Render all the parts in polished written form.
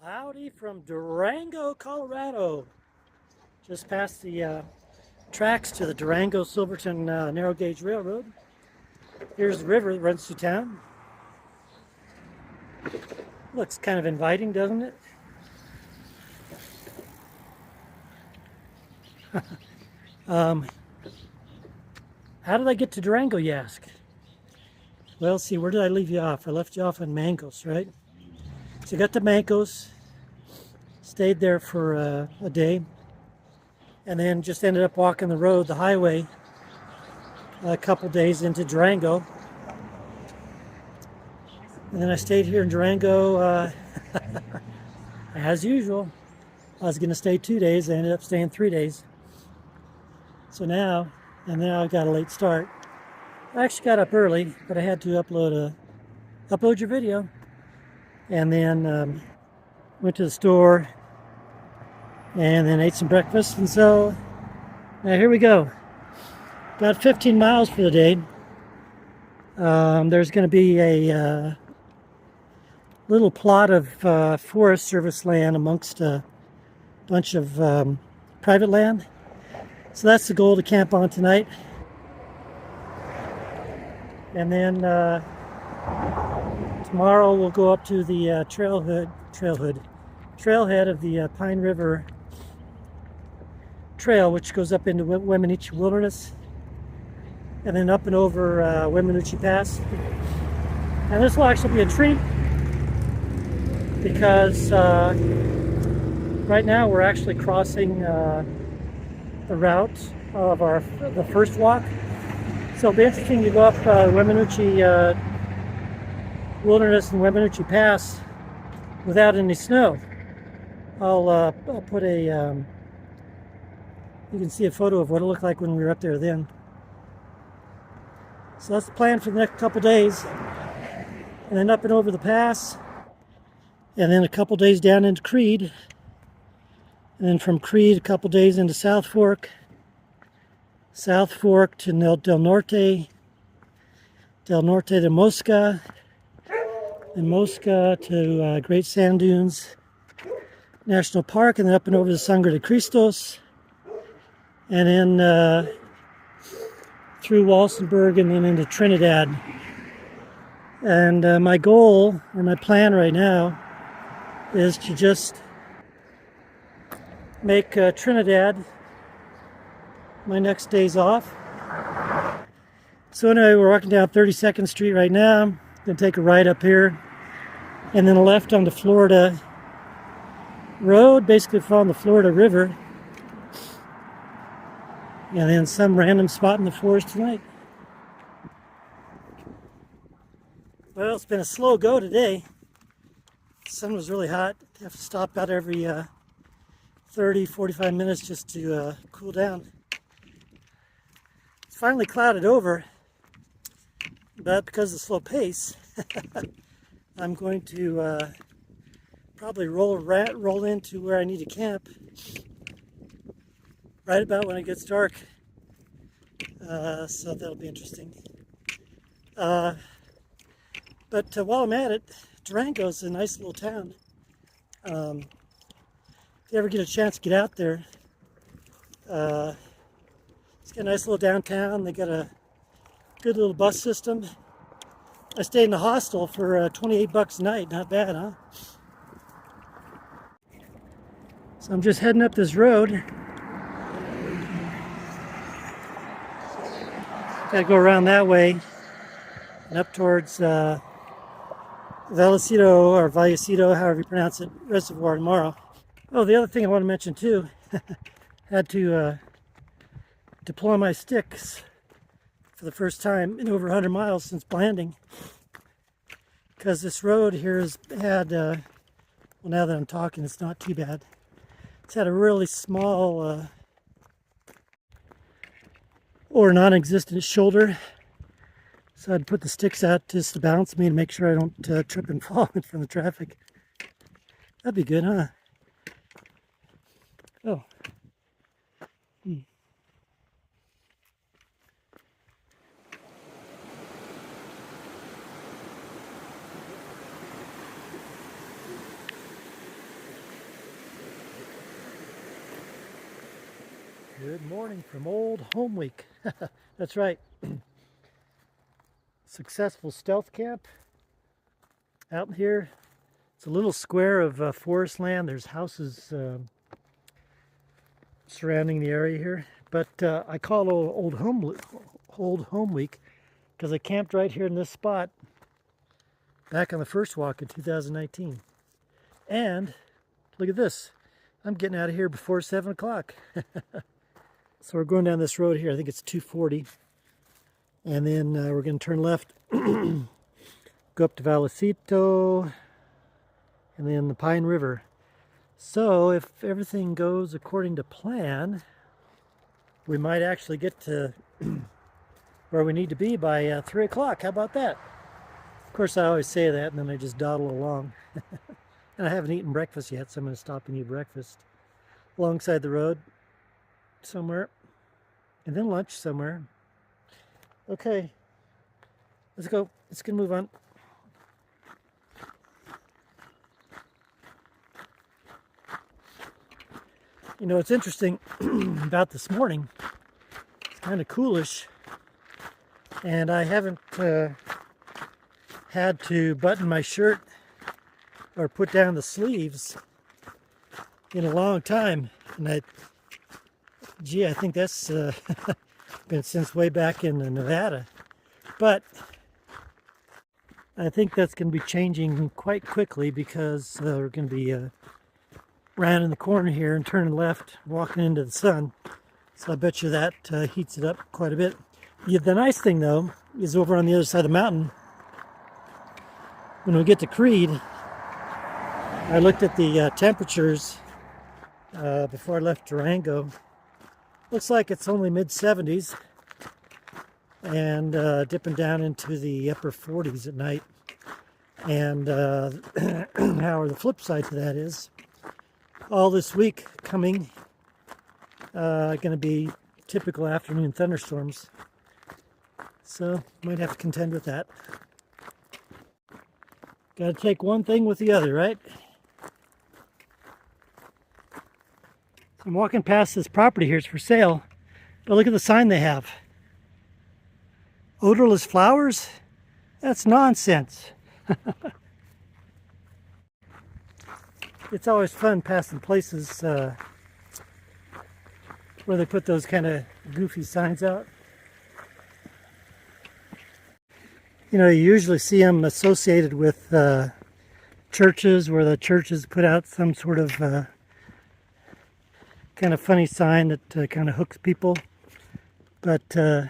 Howdy from Durango, Colorado. Just past the tracks to the Durango Silverton narrow gauge railroad. Here's the river that runs through town. Looks kind of inviting, doesn't it? How did I get to Durango, you ask? Well, see, where did I leave you off? I left you off in Mancos, right? So I got to Mancos, stayed there for a day, and then just ended up walking the road, the highway, a couple days into Durango. And then I stayed here in Durango as usual. I was going to stay 2 days. I ended up staying 3 days. So now I got a late start. I actually got up early, but I had to upload your video. And then went to the store and then ate some breakfast. And so now here we go. About 15 miles for the day. There's going to be a little plot of Forest Service land amongst a bunch of private land. So that's the goal to camp on tonight. And then tomorrow we'll go up to the trailhead of the Pine River Trail, which goes up into Weminuche Wilderness, and then up and over Weminuche Pass. And this will actually be a treat because right now we're actually crossing the route of the first walk. So it'll be interesting to go up Weminuche Wilderness and Weminuche Pass without any snow. I'll put you can see a photo of what it looked like when we were up there then. So that's the plan for the next couple days. And then up and over the pass. And then a couple days down into Creed. And then from Creed a couple days into South Fork. South Fork to Del Norte. Del Norte to Mosca. And Mosca to Great Sand Dunes National Park. And then up and over the Sangre de Cristos. And then through Walsenburg and then into Trinidad. And my goal, or my plan right now, is to just make Trinidad my next days off. So anyway, we're walking down 32nd Street right now. Gonna take a ride up here, and then a left onto Florida Road, basically following the Florida River. And then some random spot in the forest tonight. Well, it's been a slow go today. The sun was really hot. You have to stop out every 30, 45 minutes just to cool down. It's finally clouded over, but because of the slow pace, I'm going to probably roll into where I need to camp right about when it gets dark. So that'll be interesting. But while I'm at it, Durango's a nice little town. If you ever get a chance to get out there, it's got a nice little downtown. They got a good little bus system. I stayed in the hostel for 28 bucks a night. Not bad, huh? So I'm just heading up this road. Got to go around that way and up towards Vallecito, or Vallecito, however you pronounce it, Reservoir tomorrow. Oh, the other thing I want to mention too, had to deploy my sticks for the first time in over 100 miles since Blanding, because this road here has had, well, now that I'm talking, it's not too bad. It's had a really small or non-existent shoulder, so I'd put the sticks out just to balance me and make sure I don't trip and fall in front of the traffic. That'd be good, huh? Oh. Good morning from Old Home Week. That's right. Successful stealth camp out here. It's a little square of forest land. There's houses surrounding the area here. But I call it Old Home Week because I camped right here in this spot back on the first walk in 2019. And look at this. I'm getting out of here before 7 o'clock. So we're going down this road here. I think it's 240. And then we're going to turn left, go up to Vallecito, and then the Pine River. So if everything goes according to plan, we might actually get to where we need to be by 3 o'clock. How about that? Of course, I always say that, and then I just dawdle along. And I haven't eaten breakfast yet, so I'm going to stop and eat breakfast alongside the road somewhere, and then lunch somewhere. Okay, let's go. Let's get move on. You know, it's interesting about this morning. It's kind of coolish, and I haven't had to button my shirt or put down the sleeves in a long time. And I think that's been since way back in Nevada. But I think that's going to be changing quite quickly because we're going to be rounding the corner here and turning left, walking into the sun. So I bet you that heats it up quite a bit. Yeah, the nice thing, though, is over on the other side of the mountain, when we get to Creed, I looked at the temperatures before I left Durango. Looks like it's only mid-70s and dipping down into the upper 40s at night. And however, the flip side to that is all this week coming going to be typical afternoon thunderstorms. So might have to contend with that. Got to take one thing with the other, right? I'm walking past this property here. It's for sale. But look at the sign they have. Odorless flowers? That's nonsense. It's always fun passing places where they put those kind of goofy signs out. You know, you usually see them associated with churches, where the churches put out some sort of kind of funny sign that kind of hooks people. But yeah,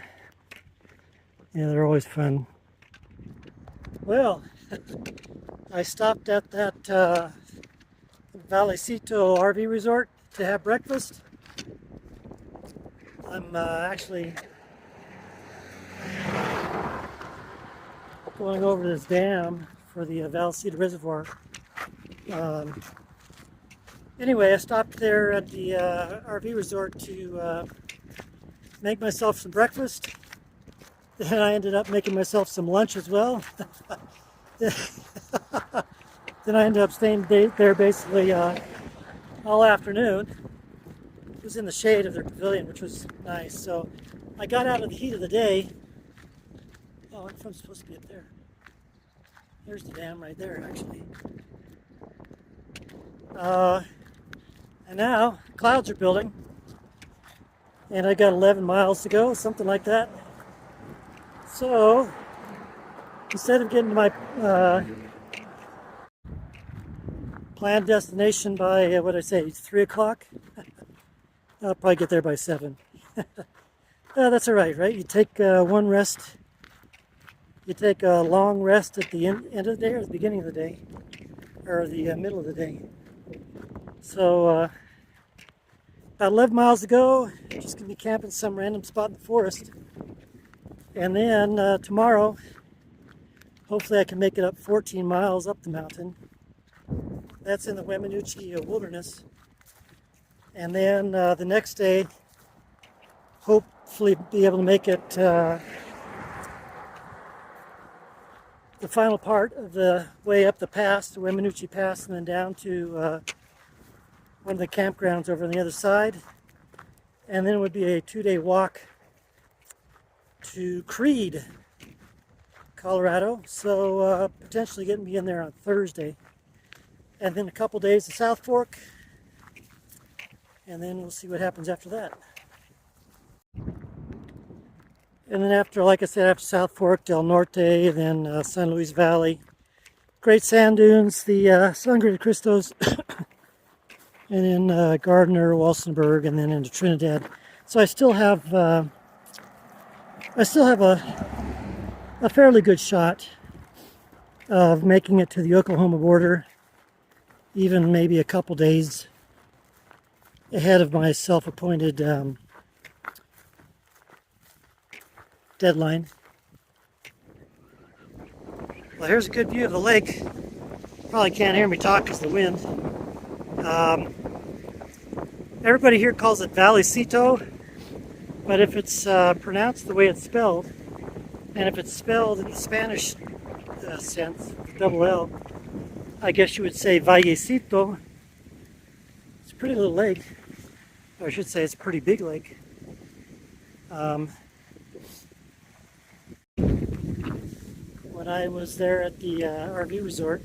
they're always fun. Well, I stopped at that Vallecito RV resort to have breakfast. I'm actually going over this dam for the Vallecito Reservoir. Anyway, I stopped there at the RV resort to make myself some breakfast. Then I ended up making myself some lunch as well. Then I ended up staying there basically all afternoon. It was in the shade of their pavilion, which was nice. So I got out of the heat of the day. Oh, I'm supposed to be up there. There's the dam right there, actually. And now clouds are building, and I got 11 miles to go, something like that. So instead of getting to my planned destination by what I say, 3 o'clock, I'll probably get there by 7. That's all right, right? You take one rest. You take a long rest at the end of the day or the beginning of the day, or the middle of the day. So about 11 miles to go. Just gonna be camping some random spot in the forest, and then tomorrow, hopefully, I can make it up 14 miles up the mountain. That's in the Weminuche Wilderness, and then the next day, hopefully, be able to make it. The final part of the way up the pass, the Weminuche Pass, and then down to one of the campgrounds over on the other side. And then it would be a 2-day walk to Creed, Colorado. So potentially getting me in there on Thursday. And then a couple days to South Fork. And then we'll see what happens after that. And then after, like I said, after South Fork, Del Norte, then San Luis Valley, Great Sand Dunes, the Sangre de Cristos, and then Gardner, Walsenburg, and then into Trinidad. So I still have a fairly good shot of making it to the Oklahoma border, even maybe a couple days ahead of my self-appointed deadline. Well, here's a good view of the lake. Probably can't hear me talk because of the wind. Everybody here calls it Vallecito, but if it's pronounced the way it's spelled, and if it's spelled in the Spanish sense, double L, I guess you would say Vallecito. It's a pretty little lake, or I should say it's a pretty big lake. When I was there at the RV resort,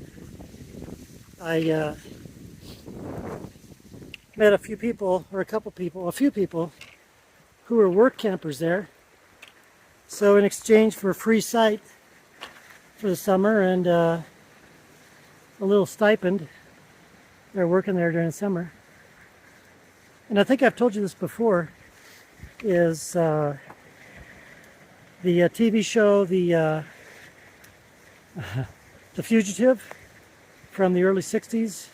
I met a few people who were work campers there. So in exchange for a free site for the summer and a little stipend, they're working there during the summer. And I think I've told you this before, is the TV show, The Fugitive from the early 60s.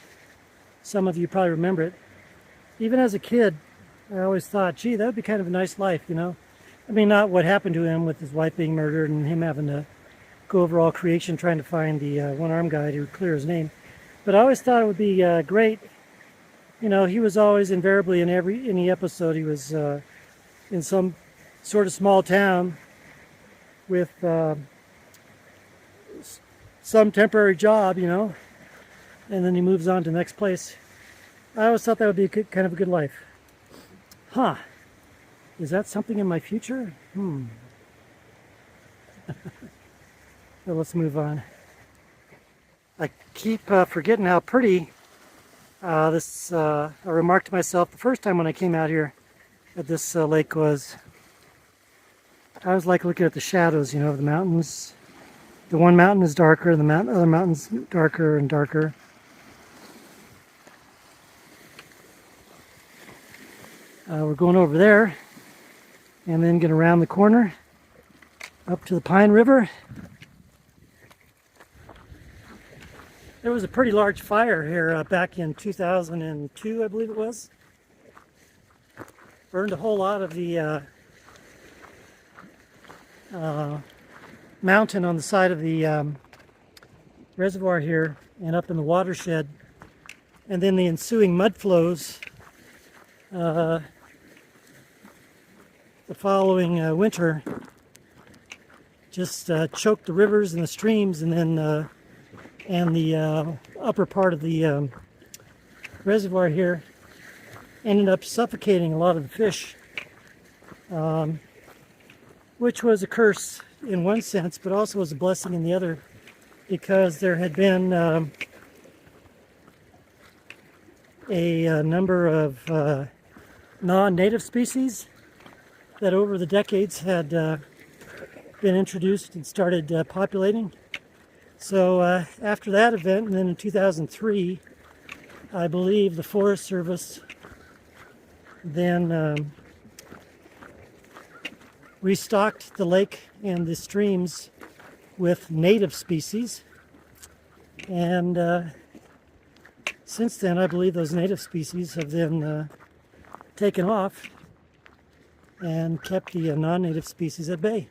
Some of you probably remember it. Even as a kid, I always thought, gee, that would be kind of a nice life, you know? I mean, not what happened to him with his wife being murdered and him having to go over all creation trying to find the one-armed guy to clear his name. But I always thought it would be great. You know, he was always invariably in any episode, he was in some sort of small town with some temporary job, you know, and then he moves on to the next place. I always thought that would be kind of a good life. Huh. Is that something in my future? So let's move on. I keep forgetting how pretty I remarked to myself the first time when I came out here at this lake was. I was like looking at the shadows, you know, of the mountains. The one mountain is darker, the other mountain's darker and darker. We're going over there and then get around the corner up to the Pine River. There was a pretty large fire here back in 2002, I believe it was. Burned a whole lot of the mountain on the side of the reservoir here and up in the watershed. And then the ensuing mud flows the following winter just choked the rivers and the streams, and then and the upper part of the reservoir here ended up suffocating a lot of the fish, which was a curse in one sense, but also was a blessing in the other, because there had been a number of non-native species that over the decades had been introduced and started populating. So after that event, and then in 2003, I believe the Forest Service then restocked the lake and the streams with native species. And since then, I believe those native species have then taken off and kept the non-native species at bay.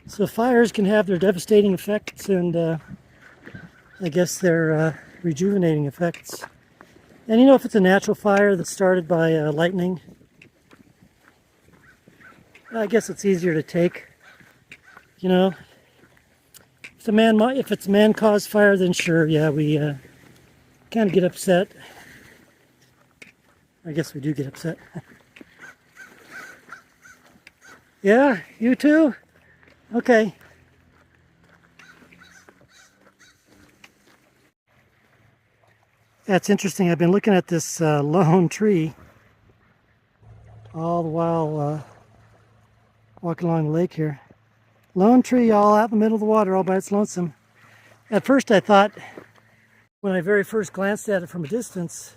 So fires can have their devastating effects and I guess their rejuvenating effects. And you know, if it's a natural fire that's started by lightning, I guess it's easier to take. You know, if it's man-caused fire, then sure, yeah, we kind of get upset. I guess we do get upset. Yeah, you too? Okay. That's interesting. I've been looking at this lone tree all the while walking along the lake here. Lone tree all out in the middle of the water all by its lonesome. At first I thought, when I very first glanced at it from a distance,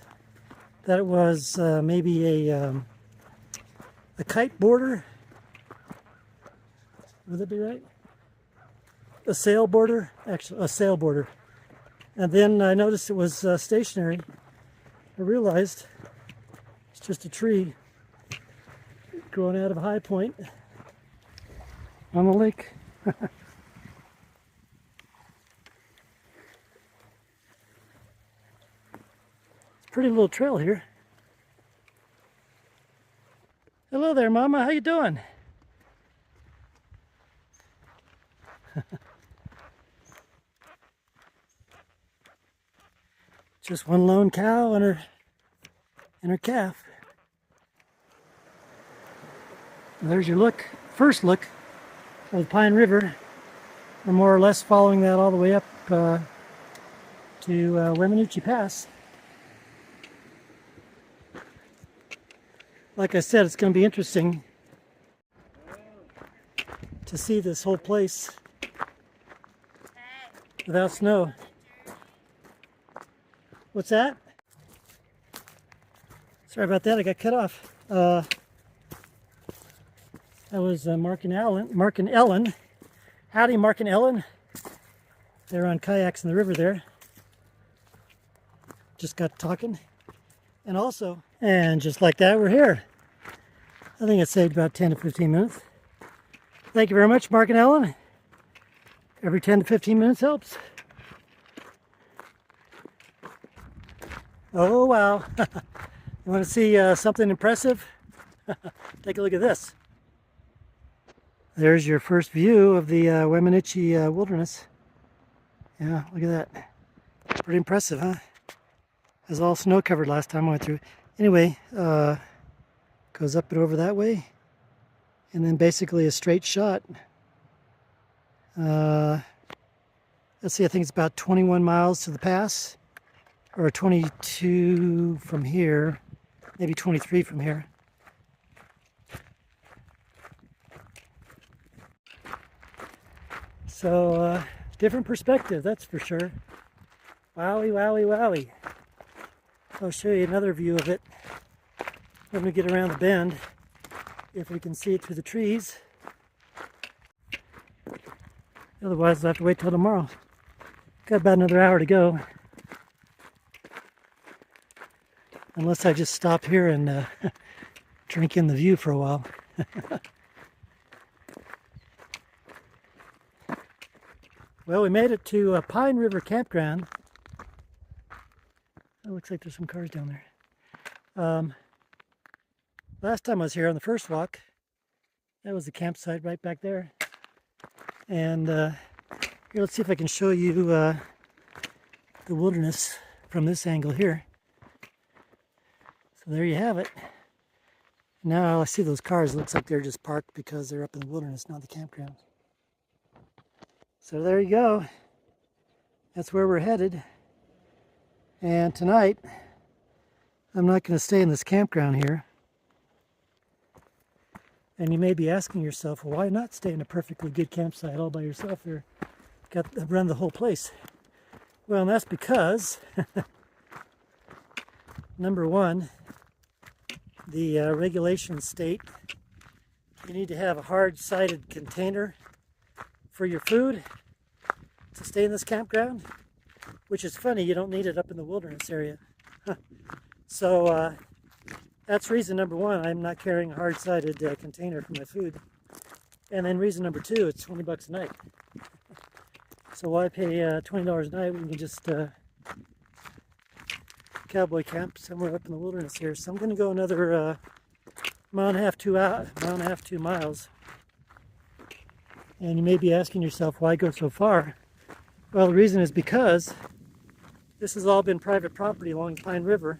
that it was maybe a kite border. Would that be right? A sail border? Actually, a sail border. And then I noticed it was stationary. I realized it's just a tree growing out of a high point on the lake. It's a pretty little trail here. Hello there, Mama. How you doing? Just one lone cow and her calf. And there's your first look of the Pine River. We're more or less following that all the way up to Weminuche Pass. Like I said, it's going to be interesting to see this whole place without snow. What's that? Sorry about that, I got cut off. That was Mark and Ellen. Howdy, Mark and Ellen. They're on kayaks in the river there. Just got talking. And just like that, we're here. I think it saved about 10 to 15 minutes. Thank you very much, Mark and Ellen. Every 10 to 15 minutes helps. Oh, wow. You want to see something impressive? Take a look at this. There's your first view of the Weminuche Wilderness. Yeah, look at that. Pretty impressive, huh? It was all snow covered last time I went through. Anyway, goes up and over that way. And then basically a straight shot. Let's see, I think it's about 21 miles to the pass. Or 22 from here. Maybe 23 from here. So, different perspective, that's for sure. Wowie, wowie, wowie. I'll show you another view of it when we get around the bend, if we can see it through the trees. Otherwise, I'll have to wait till tomorrow. Got about another hour to go. Unless I just stop here and drink in the view for a while. Well, we made it to Pine River Campground. It looks like there's some cars down there. Last time I was here on the first walk, that was the campsite right back there. And here, let's see if I can show you the wilderness from this angle here. So there you have it. Now I see those cars. It looks like they're just parked because they're up in the wilderness, not the campground. So there you go. That's where we're headed. And tonight, I'm not going to stay in this campground here. And you may be asking yourself, well, why not stay in a perfectly good campsite all by yourself? You've got to run the whole place. Well, and that's because, number one, the regulations state you need to have a hard-sided container for your food to stay in this campground, which is funny, you don't need it up in the wilderness area. So that's reason number one, I'm not carrying a hard-sided container for my food. And then reason number two, it's 20 bucks a night. So why pay $20 a night when you can just cowboy camp somewhere up in the wilderness here? So I'm going to go another mile and a half, 2 miles. And you may be asking yourself, why go so far? Well, the reason is because this has all been private property along the Pine River,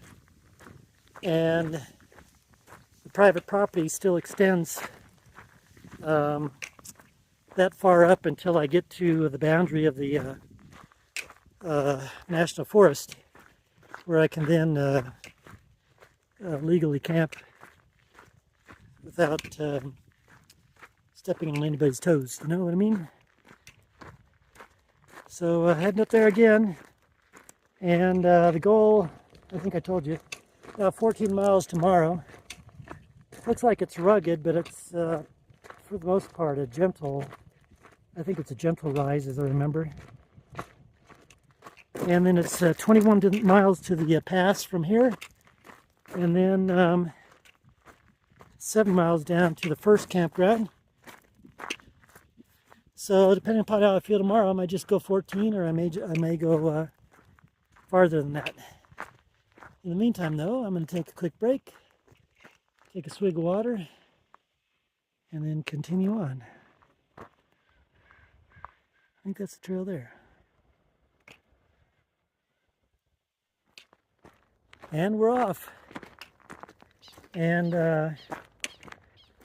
and the private property still extends that far up until I get to the boundary of the National Forest, where I can then legally camp without stepping on anybody's toes. You know what I mean? So heading up there again, and the goal, I think I told you, 14 miles tomorrow. Looks like it's rugged, but it's for the most part a gentle, I think it's a gentle rise as I remember. And then it's 21 miles to the pass from here, and then 7 miles down to the first campground. So depending upon how I feel tomorrow, I might just go 14, or I may go farther than that. In the meantime, though, I'm going to take a quick break, take a swig of water, and then continue on. I think that's the trail there. And we're off. And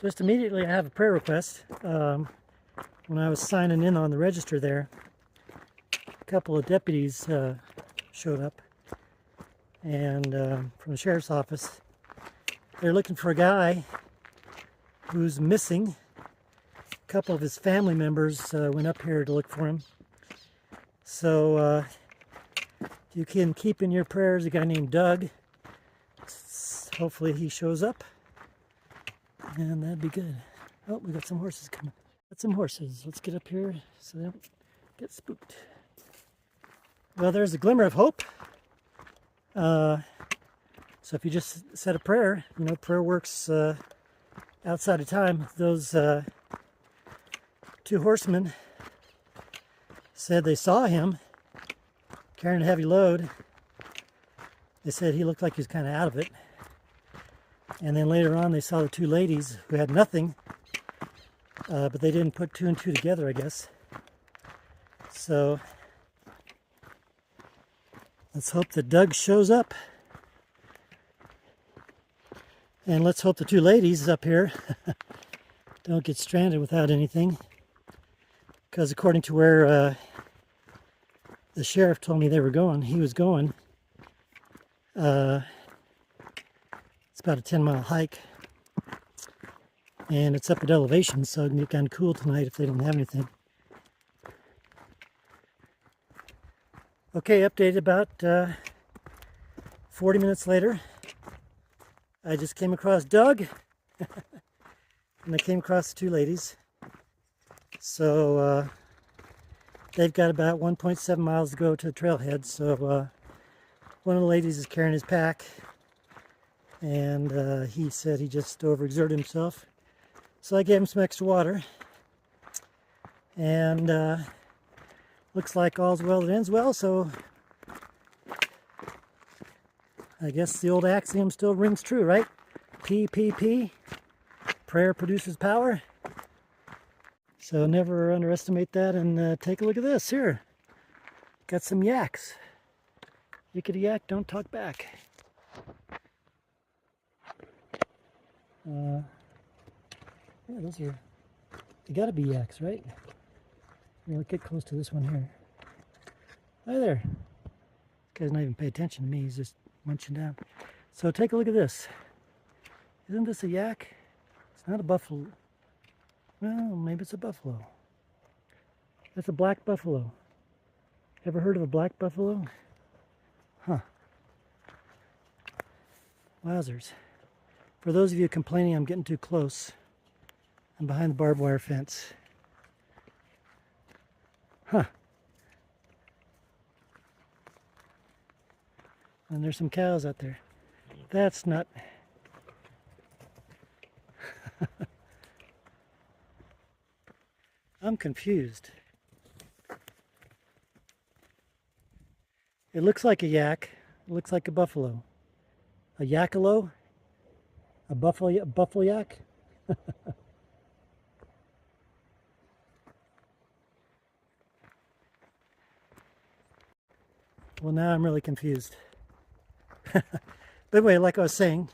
just immediately I have a prayer request. When I was signing in on the register there, a couple of deputies showed up, and from the sheriff's office. They're looking for a guy who's missing. A couple of his family members went up here to look for him. So you can keep in your prayers a guy named Doug. Hopefully he shows up, and that'd be good. Oh, we got some horses coming. Got some horses. Let's get up here so they don't get spooked. Well, there's a glimmer of hope. So if you just said a prayer, you know, prayer works outside of time. Those two horsemen said they saw him carrying a heavy load. They said he looked like he was kind of out of it. And then later on they saw the two ladies who had nothing, but they didn't put two and two together, I guess. So let's hope that Doug shows up. And let's hope the two ladies up here don't get stranded without anything. Because according to where the sheriff told me they were going, he was going, it's about a 10-mile hike. And it's up at elevation, so it can get kind of cool tonight if they don't have anything. Okay, update about 40 minutes later. I just came across Doug, and I came across the two ladies. So they've got about 1.7 miles to go to the trailhead. So one of the ladies is carrying his pack, and he said he just overexerted himself. So I gave him some extra water, and looks like all's well that ends well, so I guess the old axiom still rings true, right? PPP, prayer produces power. So never underestimate that, and take a look at this here. Got some yaks. Yickety yak, don't talk back. Yeah, those are, they gotta be yaks, right? We'll get close to this one here. Hi there. This guy's not even paying attention to me, he's just munching down. So take a look at this. Isn't this a yak? It's not a buffalo. Well, maybe it's a buffalo. That's a black buffalo. Ever heard of a black buffalo? Huh. Wowzers. For those of you complaining I'm getting too close, I'm behind the barbed wire fence. Huh. And there's some cows out there. That's not... I'm confused. It looks like a yak. It looks like a buffalo. A yakalo? A buffalo yak? Well, now I'm really confused. But anyway, like I was saying,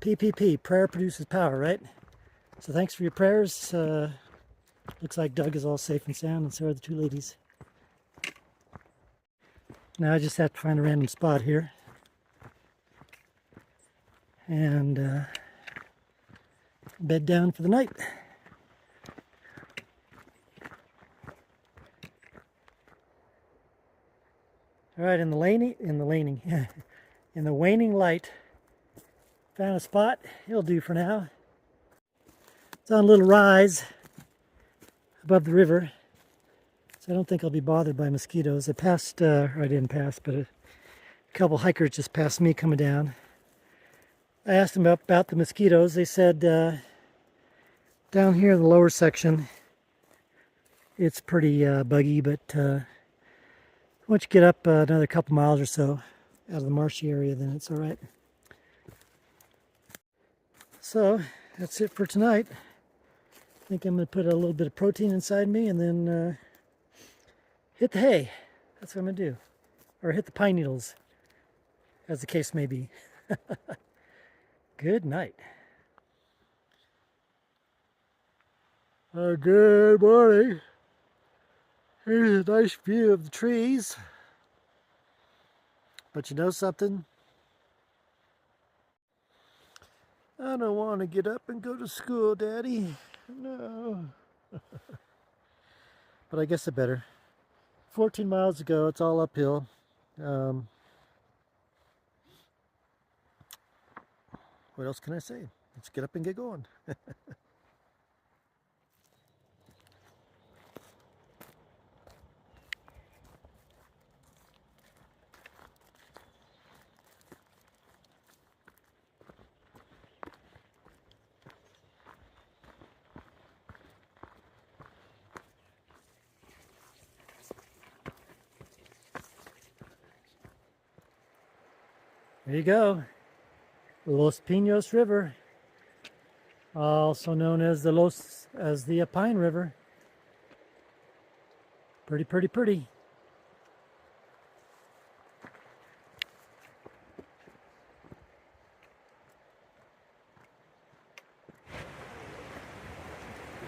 PPP, prayer produces power, right? So thanks for your prayers. Looks like Doug is all safe and sound, and so are the two ladies. Now I just have to find a random spot here and bed down for the night. All right, in the waning light, found a spot. It'll do for now. It's on a little rise above the river, so I don't think I'll be bothered by mosquitoes. I passed, or I didn't pass, but a couple hikers just passed me coming down. I asked them about the mosquitoes. They said down here in the lower section, it's pretty buggy, but once you get up another couple miles or so out of the marshy area, then it's all right. So that's it for tonight. I think I'm going to put a little bit of protein inside me and then hit the hay. That's what I'm going to do. Or hit the pine needles, as the case may be. Good night. Good morning. Here's a nice view of the trees. But you know something? I don't want to get up and go to school, Daddy. No. But I guess I better. 14 miles to go. It's all uphill. What else can I say? Let's get up and get going. There you go. Los Pinos River, also known as the Pine River. Pretty, pretty, pretty.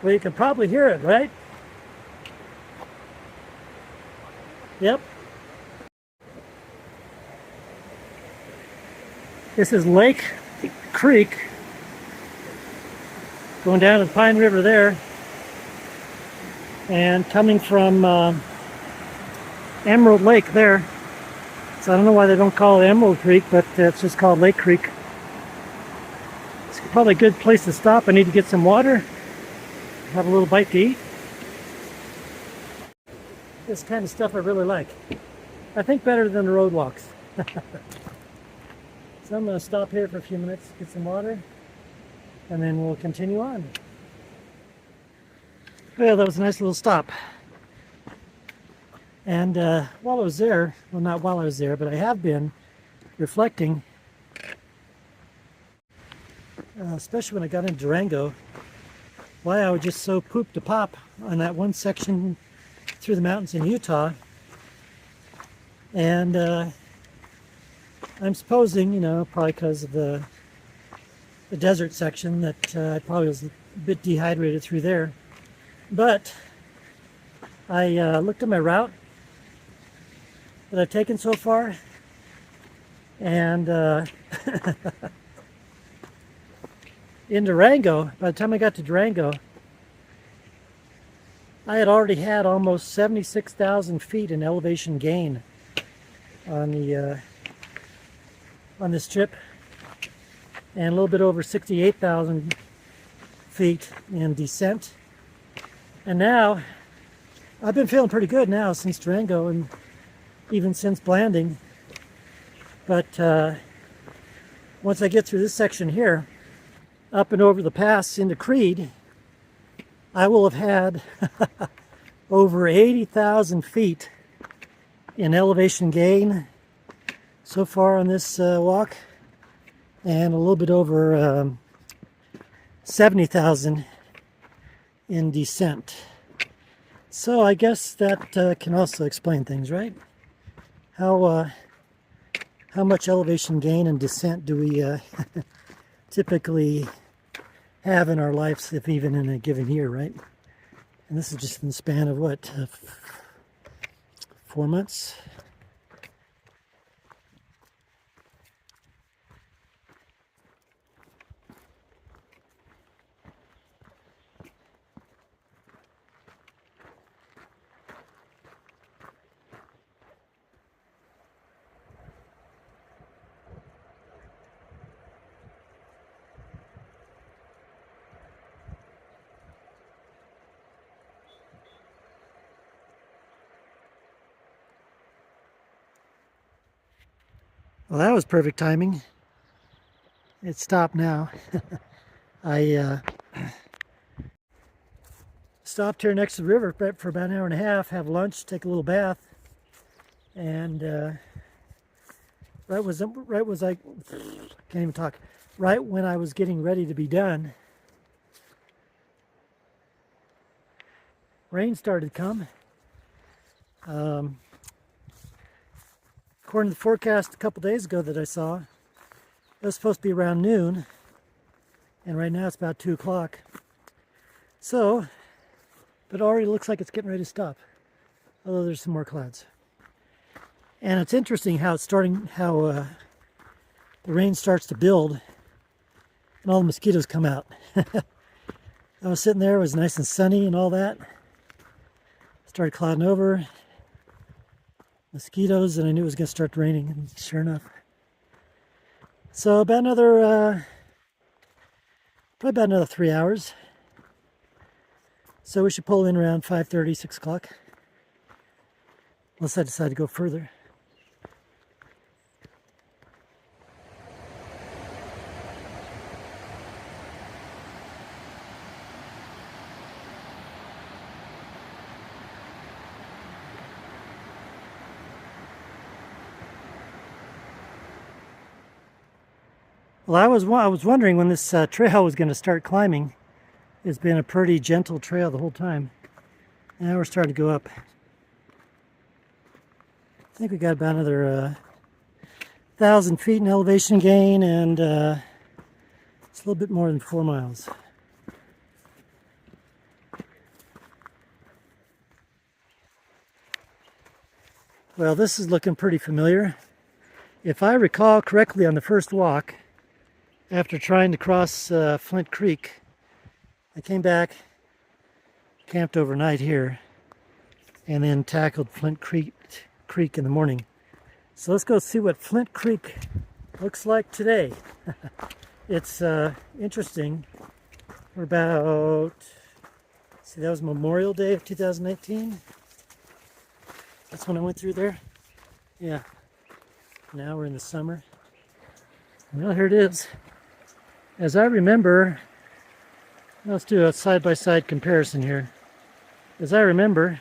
Well, you can probably hear it, right? Yep. This is Lake Creek, going down to the Pine River there, and coming from Emerald Lake there. So I don't know why they don't call it Emerald Creek, but it's just called Lake Creek. It's probably a good place to stop. I need to get some water, have a little bite to eat. This kind of stuff I really like. I think better than the road walks. So I'm going to stop here for a few minutes, get some water, and then we'll continue on. Well, that was a nice little stop. And while I was there, well, not while I was there, but I have been reflecting, especially when I got into Durango, why I was just so pooped to pop on that one section through the mountains in Utah. And I'm supposing, you know, probably because of the desert section, that I probably was a bit dehydrated through there. But I looked at my route that I've taken so far, and in Durango, by the time I got to Durango, I had already had almost 76,000 feet in elevation gain on the on this trip, and a little bit over 68,000 feet in descent. And now I've been feeling pretty good now since Durango, and even since Blanding. But once I get through this section here, up and over the pass into Creed, I will have had over 80,000 feet in elevation gain so far on this walk, and a little bit over 70,000 in descent. So I guess that can also explain things, right? How much elevation gain and descent do we typically have in our lives, if even in a given year, right? And this is just in the span of what, 4 months? Well, that was perfect timing. It stopped now. I stopped here next to the river for about an hour and a half, have lunch, take a little bath, and right when I was getting ready to be done, rain started to come. According to the forecast a couple days ago that I saw, it was supposed to be around noon, and right now it's about 2 o'clock. So, but it already looks like it's getting ready to stop, although there's some more clouds. And it's interesting how the rain starts to build and all the mosquitoes come out. I was sitting there, it was nice and sunny and all that. Started clouding over, mosquitoes, and I knew it was going to start raining, and sure enough. So about another, probably about another 3 hours. So we should pull in around 5:30, 6 o'clock, unless I decide to go further. Well, I was wondering when this trail was going to start climbing. It's been a pretty gentle trail the whole time. Now we're starting to go up. I think we got about another 1,000 feet in elevation gain, and it's a little bit more than 4 miles. Well, this is looking pretty familiar. If I recall correctly, on the first walk, after trying to cross Flint Creek, I came back, camped overnight here, and then tackled Flint Creek in the morning. So let's go see what Flint Creek looks like today. It's interesting. We're about, see, that was Memorial Day of 2018. That's when I went through there. Yeah. Now we're in the summer. Well, here it is. As I remember, let's do a side-by-side comparison here. As I remember,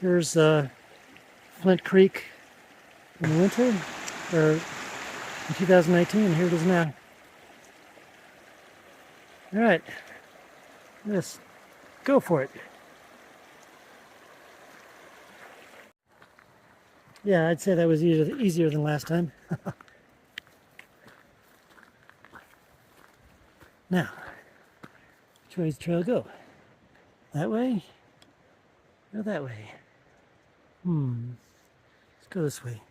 here's Flint Creek in the winter, or in 2019, and here it is now. All right, let's go for it. Yeah, I'd say that was easier than last time. Now, which way does the trail go? That way? Or that way? Let's go this way.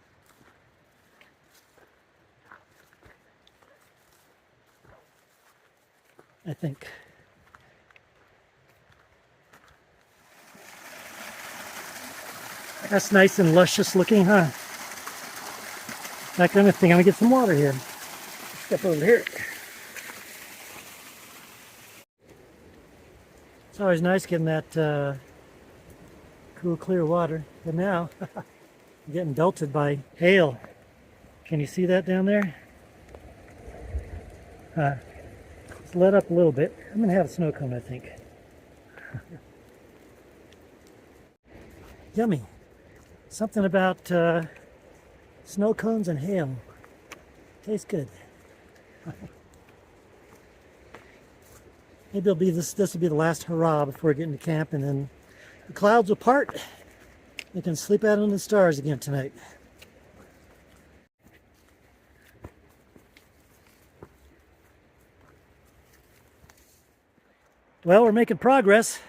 I think. That's nice and luscious looking, huh? In fact, I'm gonna get some water here. Step over here. It's always nice getting that cool, clear water. But now, I'm getting belted by hail. Can you see that down there? It's let up a little bit. I'm gonna have a snow cone, I think. Yummy. Something about snow cones and hail. Tastes good. Maybe this will be the last hurrah before getting to camp, and then the clouds will part. We can sleep out under the stars again tonight. Well, we're making progress.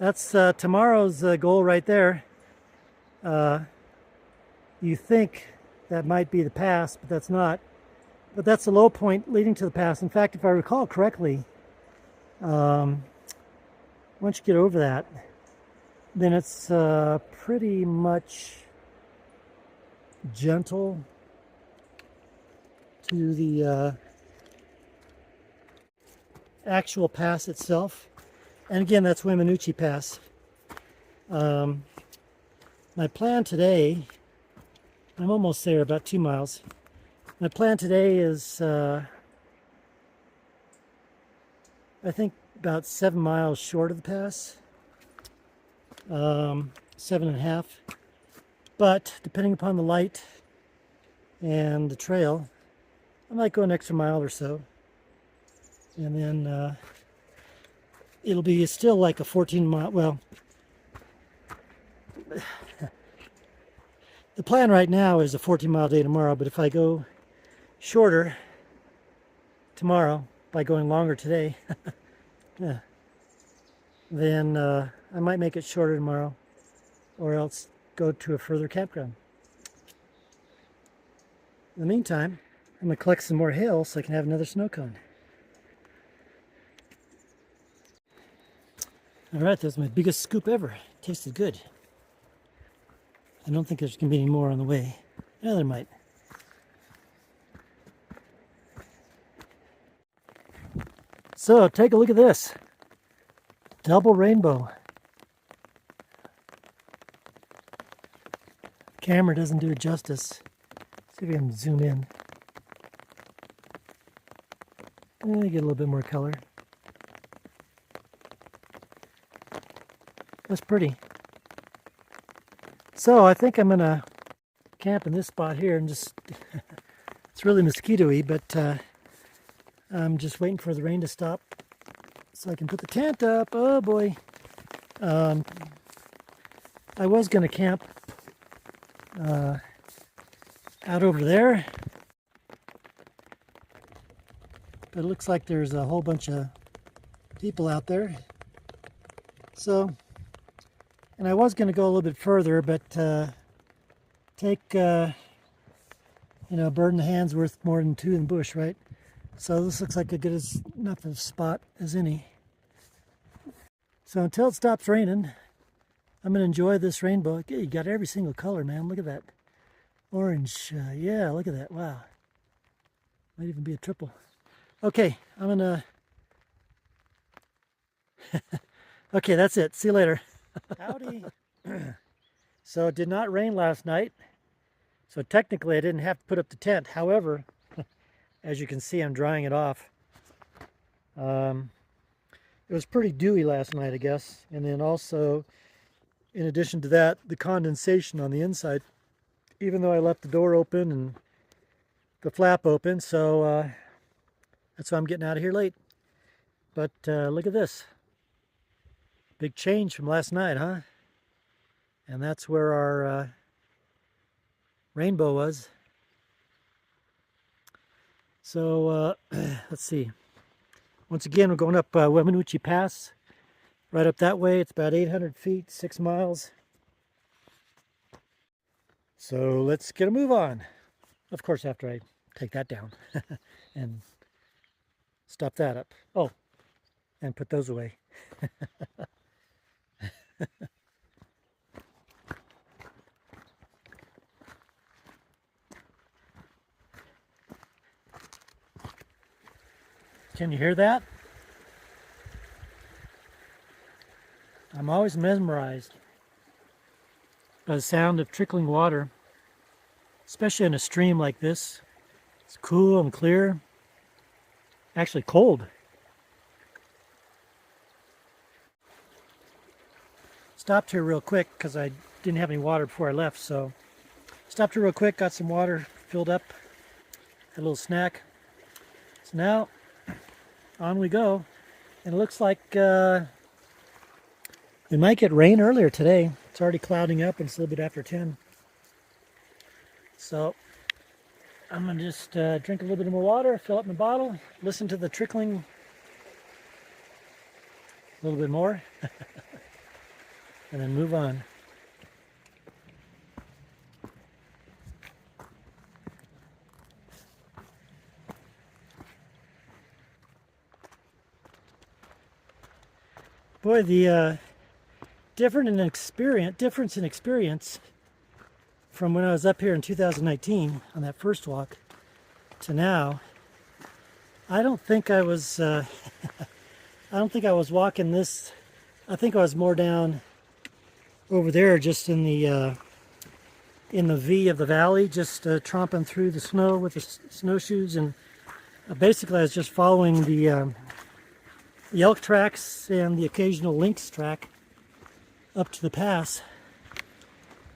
That's tomorrow's goal right there. You think that might be the pass, but that's not. But that's the low point leading to the pass. In fact, if I recall correctly, once you get over that, then it's pretty much gentle to the actual pass itself. And again, that's Weminuche Pass. My plan today, I'm almost there, about 2 miles. My plan today is, I think, about 7 miles short of the pass. 7.5. But depending upon the light and the trail, I might go an extra mile or so. And then it'll be still like a 14-mile, well, the plan right now is a 14-mile day tomorrow, but if I go shorter tomorrow by going longer today, yeah, then I might make it shorter tomorrow, or else go to a further campground. In the meantime, I'm going to collect some more hail so I can have another snow cone. Alright, that was my biggest scoop ever. Tasted good. I don't think there's going to be any more on the way. Yeah, there might. So, take a look at this. Double rainbow. Camera doesn't do it justice. See if we can zoom in. Get a little bit more color. That's pretty. So I think I'm gonna camp in this spot here and just, it's really mosquito-y, but I'm just waiting for the rain to stop so I can put the tent up. Oh boy. I was gonna camp out over there, but it looks like there's a whole bunch of people out there. So, and I was going to go a little bit further, but take, you know, a bird in the hand's worth more than two in the bush, right? So this looks like a good enough of a spot as any. So until it stops raining, I'm going to enjoy this rainbow. Yeah, you got every single color, man. Look at that. Orange. Yeah, look at that. Wow. Might even be a triple. Okay, I'm going to... Okay, that's it. See you later. Howdy. So it did not rain last night. So technically I didn't have to put up the tent. However, as you can see, I'm drying it off. It was pretty dewy last night, I guess. And then also, in addition to that, the condensation on the inside, even though I left the door open and the flap open. So that's why I'm getting out of here late. But look at this. Big change from last night, huh? And that's where our rainbow was. So let's see. Once again, we're going up Weminuche Pass. Right up that way. It's about 800 feet, 6 miles. So let's get a move on. Of course, after I take that down and stop that up. Oh, and put those away. Can you hear that? I'm always mesmerized by the sound of trickling water, especially in a stream like this. It's cool and clear, actually cold. Stopped here real quick because I didn't have any water before I left, so stopped here real quick, got some water filled up, had a little snack. So now on we go, and it looks like we might get rain earlier today. It's already clouding up and it's a little bit after 10. So I'm gonna just drink a little bit more water, fill up my bottle, listen to the trickling A little bit more, and then move on. Boy, the difference in experience from when I was up here in 2019 on that first walk to now. I don't think I was. I don't think I was walking this. I think I was more down over there, just in the V of the valley, just tromping through the snow with the snowshoes, and basically I was just following the elk tracks and the occasional lynx track up to the pass.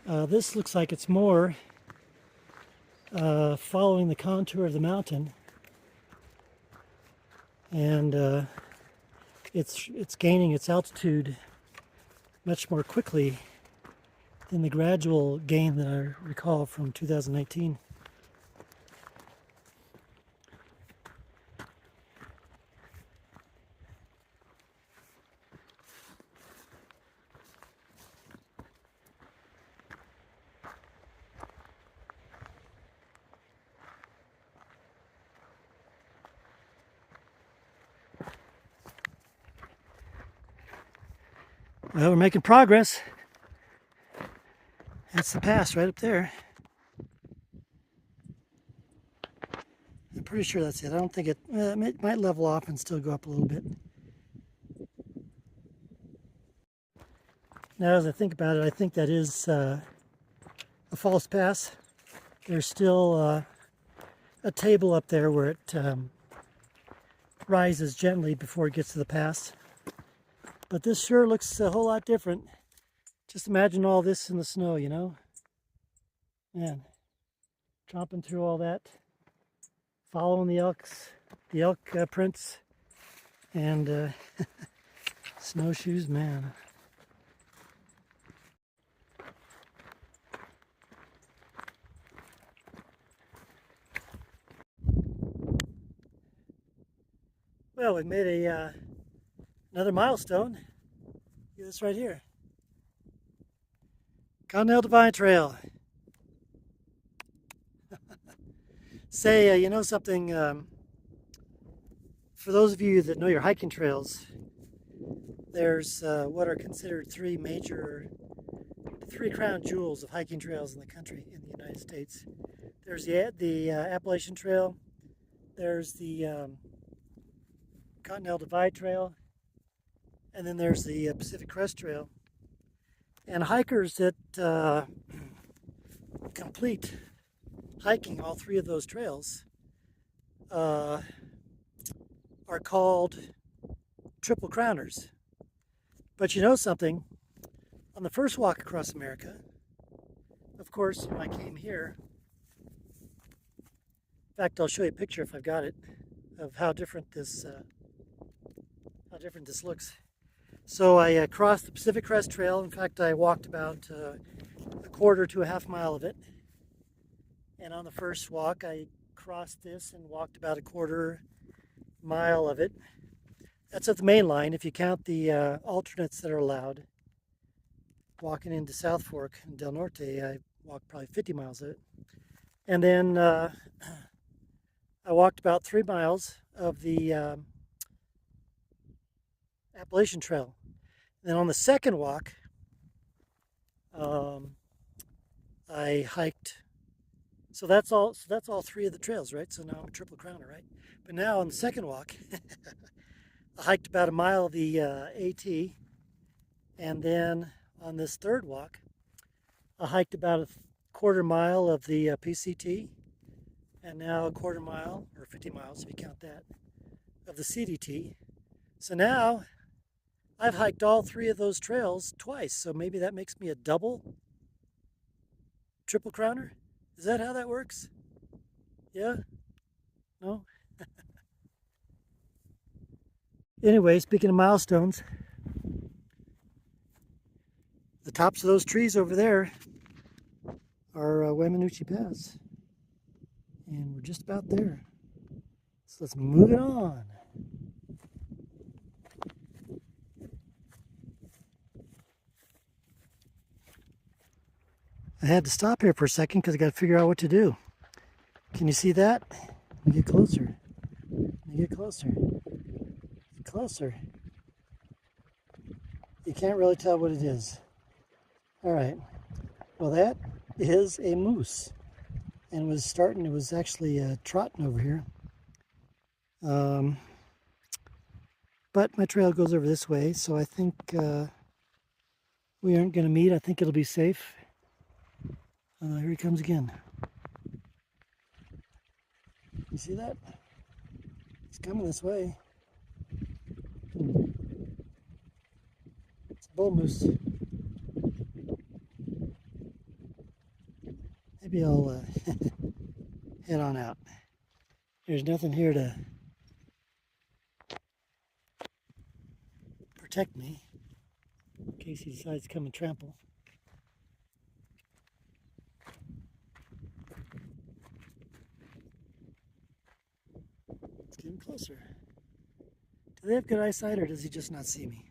This looks like it's more following the contour of the mountain, and it's gaining its altitude much more quickly than the gradual gain that I recall from 2019. Well, we're making progress. That's the pass right up there. I'm pretty sure that's it. I don't think it might level off and still go up a little bit. Now, as I think about it, I think that is a false pass. There's still a table up there where it rises gently before it gets to the pass. But this sure looks a whole lot different. Just imagine all this in the snow, you know? Man, tromping through all that, following the elk prints, and snowshoes, man. Well, we made another milestone. Look at this right here. Continental Divide Trail. Say, you know something, for those of you that know your hiking trails, there's what are considered three crown jewels of hiking trails in the country, in the United States. There's the Appalachian Trail, there's the Continental Divide Trail, and then there's the Pacific Crest Trail. And hikers that complete hiking all three of those trails are called Triple Crowners. But you know something? On the first walk across America, of course, when I came here, in fact, I'll show you a picture if I've got it, of how different this looks. So I crossed the Pacific Crest Trail. In fact, I walked about a quarter to a half mile of it. And on the first walk, I crossed this and walked about a quarter mile of it. That's at the main line. If you count the alternates that are allowed, walking into South Fork and Del Norte, I walked probably 50 miles of it. And then I walked about 3 miles of the Appalachian Trail. Then on the second walk, I hiked. So that's all three of the trails, right? So now I'm a triple crowner, right? But now on the second walk, I hiked about a mile of the AT, and then on this third walk, I hiked about a quarter mile of the PCT, and now a quarter mile, or 50 miles if you count that, of the CDT. So now I've hiked all three of those trails twice, so maybe that makes me a double triple crowner? Is that how that works? Yeah? No? Anyway, speaking of milestones, the tops of those trees over there are Weminuche Pass. And we're just about there. So let's move it on. I had to stop here for a second because I got to figure out what to do. Can you see that? Let me get closer. Let me get closer. Get closer. You can't really tell what it is. All right. Well, that is a moose. And it was actually trotting over here. But my trail goes over this way, so I think we aren't going to meet. I think it'll be safe. Here he comes again. You see that? He's coming this way. It's a bull moose. Maybe I'll head on out. There's nothing here to protect me in case he decides to come and trample. It's getting closer. Do they have good eyesight, or does he just not see me?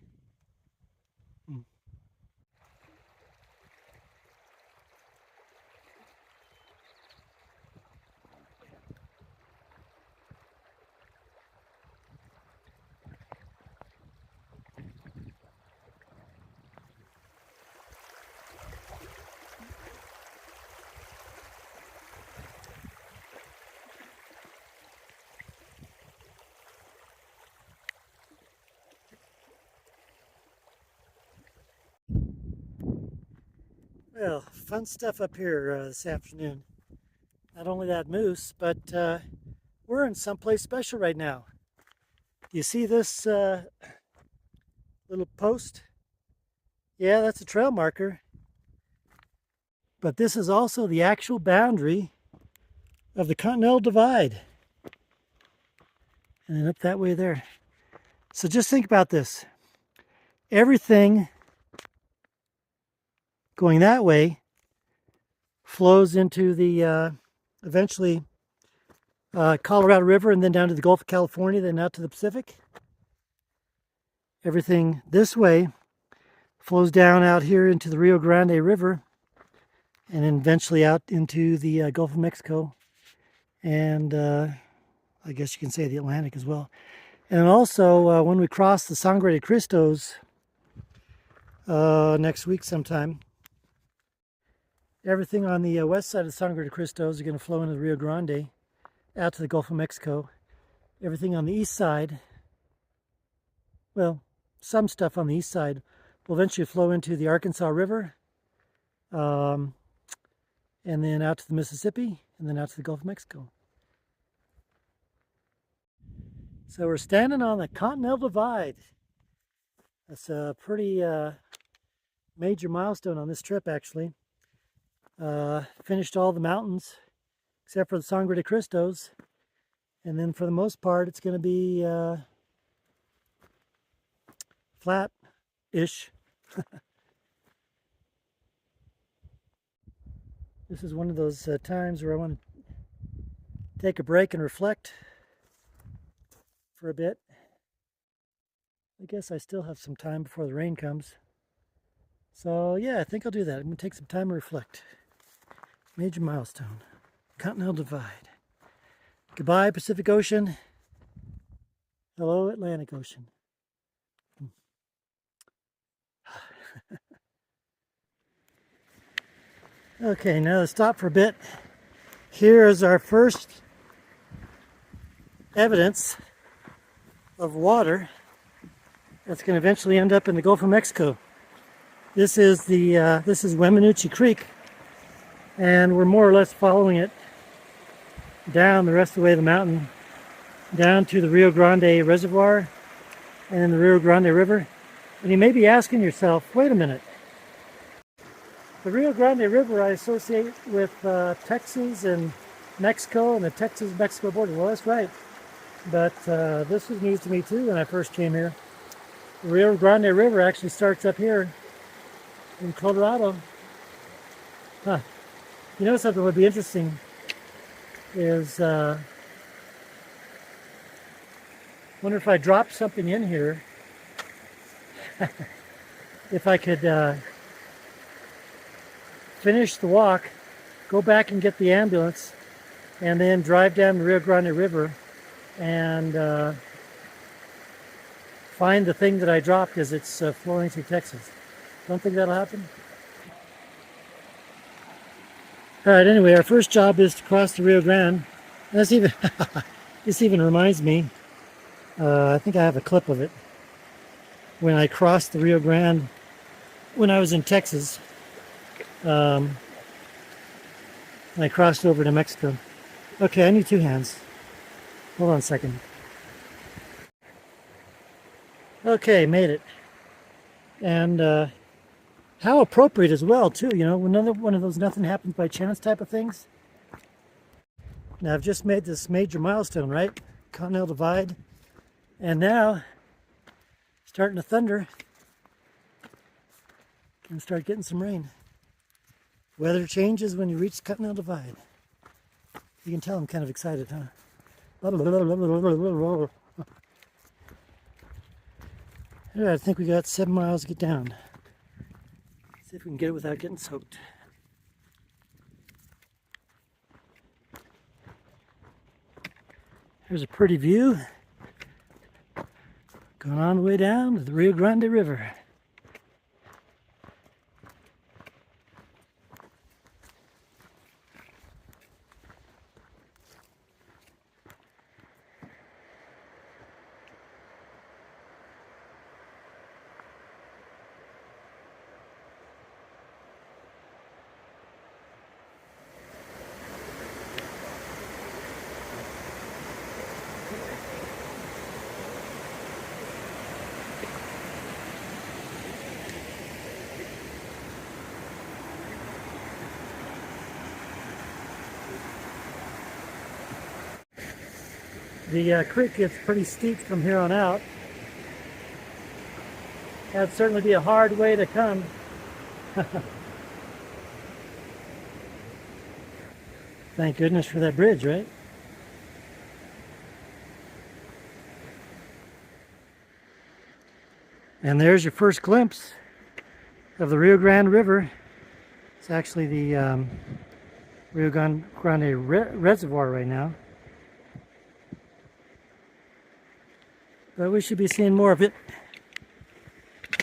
Well, fun stuff up here this afternoon. Not only that moose, but we're in someplace special right now. Do you see this little post? Yeah, that's a trail marker. But this is also the actual boundary of the Continental Divide. And then up that way there. So just think about this. Everything going that way flows into the eventually Colorado River, and then down to the Gulf of California, then out to the Pacific. Everything this way flows down out here into the Rio Grande River, and then eventually out into the Gulf of Mexico, and I guess you can say the Atlantic as well. And also when we cross the Sangre de Cristos next week sometime, everything on the west side of the Sangre de Cristos is going to flow into the Rio Grande, out to the Gulf of Mexico. Everything on the east side, well, some stuff on the east side will eventually flow into the Arkansas River, and then out to the Mississippi, and then out to the Gulf of Mexico. So we're standing on the Continental Divide. That's a pretty major milestone on this trip, actually. Finished all the mountains except for the Sangre de Cristos, and then for the most part it's going to be flat-ish. This is one of those times where I want to take a break and reflect for a bit. I guess I still have some time before the rain comes. So yeah, I think I'll do that. I'm going to take some time and reflect. Major milestone. Continental Divide. Goodbye, Pacific Ocean. Hello, Atlantic Ocean. Okay, now let's stop for a bit. Here is our first evidence of water that's going to eventually end up in the Gulf of Mexico. This is Weminuche Creek, and we're more or less following it down the rest of the way of the mountain, down to the Rio Grande Reservoir and then the Rio Grande River. And you may be asking yourself, wait a minute, the Rio Grande River I associate with Texas and Mexico and the Texas-Mexico border. Well, that's right, but this was news to me too when I first came here. The Rio Grande River actually starts up here in Colorado. Huh. You know something would be interesting is wonder if I dropped something in here, if I could finish the walk, go back and get the ambulance, and then drive down the Rio Grande River and find the thing that I dropped as it's flowing through Texas. Don't think that'll happen? All right, anyway, our first job is to cross the Rio Grande. That's even, this even reminds me, I think I have a clip of it, when I crossed the Rio Grande when I was in Texas. And I crossed over to Mexico. Okay, I need two hands. Hold on a second. Okay, made it. And how appropriate as well, too, you know, another one of those nothing happens by chance type of things. Now, I've just made this major milestone, right? Continental Divide. And now, starting to thunder. And start getting some rain. Weather changes when you reach Continental Divide. You can tell I'm kind of excited, huh? I think we got 7 miles to get down. See if we can get it without getting soaked. Here's a pretty view. Going on the way down to the Rio Grande River. The creek gets pretty steep from here on out. That'd certainly be a hard way to come. Thank goodness for that bridge, right? And there's your first glimpse of the Rio Grande River. It's actually the Rio Grande Reservoir right now. But we should be seeing more of it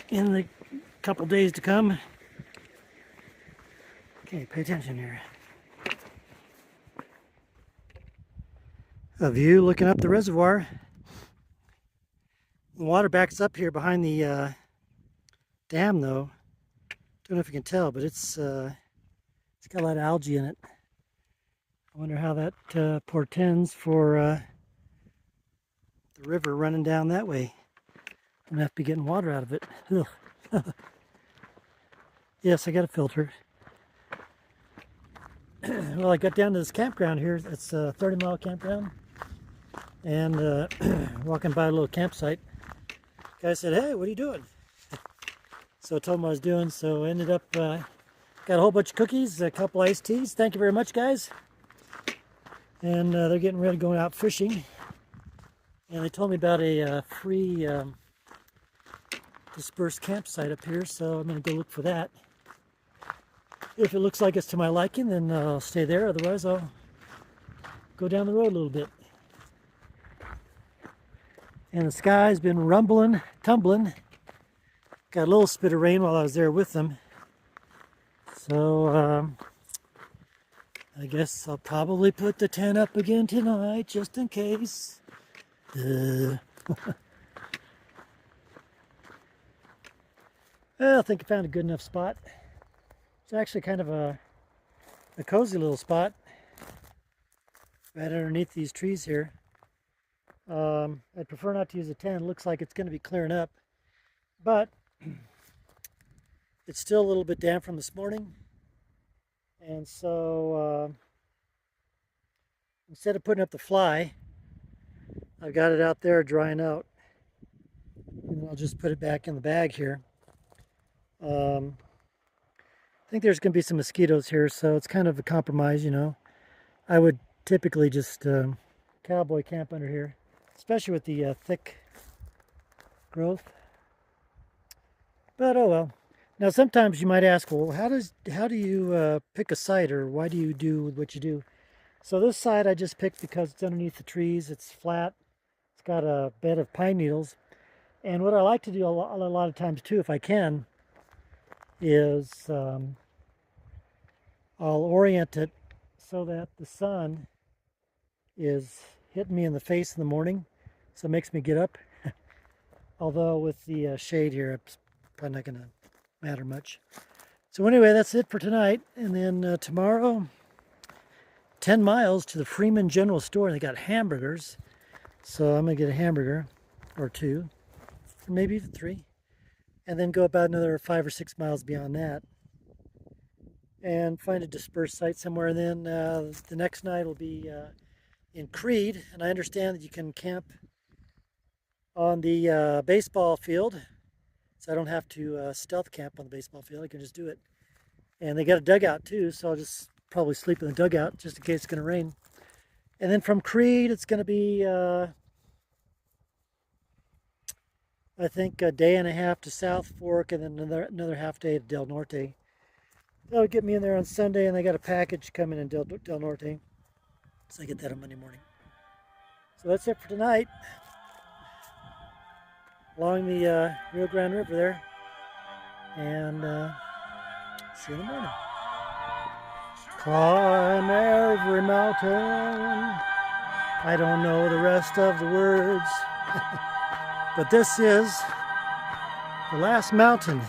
in the couple days to come. Okay, pay attention here. A view looking up the reservoir. The water backs up here behind the dam, though. Don't know if you can tell, but it's got a lot of algae in it. I wonder how that portends for the river running down that way. I'm gonna have to be getting water out of it. Yes, I got a filter. Well, I got down to this campground here. It's a 30-mile campground. And walking by a little campsite, guy said, "Hey, what are you doing?" So I told him what I was doing. So I ended up, got a whole bunch of cookies, a couple iced teas. Thank you very much, guys. And they're getting ready to go out fishing. And they told me about a free dispersed campsite up here, so I'm going to go look for that. If it looks like it's to my liking, then I'll stay there. Otherwise, I'll go down the road a little bit. And the sky's been rumbling, tumbling. Got a little spit of rain while I was there with them. So, I guess I'll probably put the tent up again tonight, just in case. Well, I think I found a good enough spot. It's actually kind of a cozy little spot right underneath these trees here. I'd prefer not to use a tent. It looks like it's going to be clearing up, but it's still a little bit damp from this morning. And so instead of putting up the fly, I've got it out there drying out. And I'll just put it back in the bag here. I think there's going to be some mosquitoes here, so it's kind of a compromise, you know. I would typically just cowboy camp under here, especially with the thick growth. But oh well. Now, sometimes you might ask, well, how do you pick a site, or why do you do what you do? So this site I just picked because it's underneath the trees. It's flat. It's got a bed of pine needles. And what I like to do a lot of times too, if I can, is I'll orient it so that the sun is hitting me in the face in the morning, so it makes me get up. Although with the shade here, it's probably not going to matter much. So anyway, that's it for tonight. And then tomorrow, 10 miles to the Freeman General Store. And they got hamburgers. So I'm going to get a hamburger or two, or maybe even three. And then go about another 5 or 6 miles beyond that. And find a dispersed site somewhere. And then the next night will be in Creed. And I understand that you can camp on the baseball field. So I don't have to stealth camp on the baseball field. I can just do it. And they got a dugout too, so I'll just probably sleep in the dugout just in case it's going to rain. And then from Creed, it's going to be, I think, a day and a half to South Fork, and then another half day to Del Norte. That'll get me in there on Sunday, and I got a package coming in Del Norte. So I get that on Monday morning. So that's it for tonight. Along the Rio Grande River there. And see you in the morning. Climb every mountain. I don't know the rest of the words. But this is the last mountain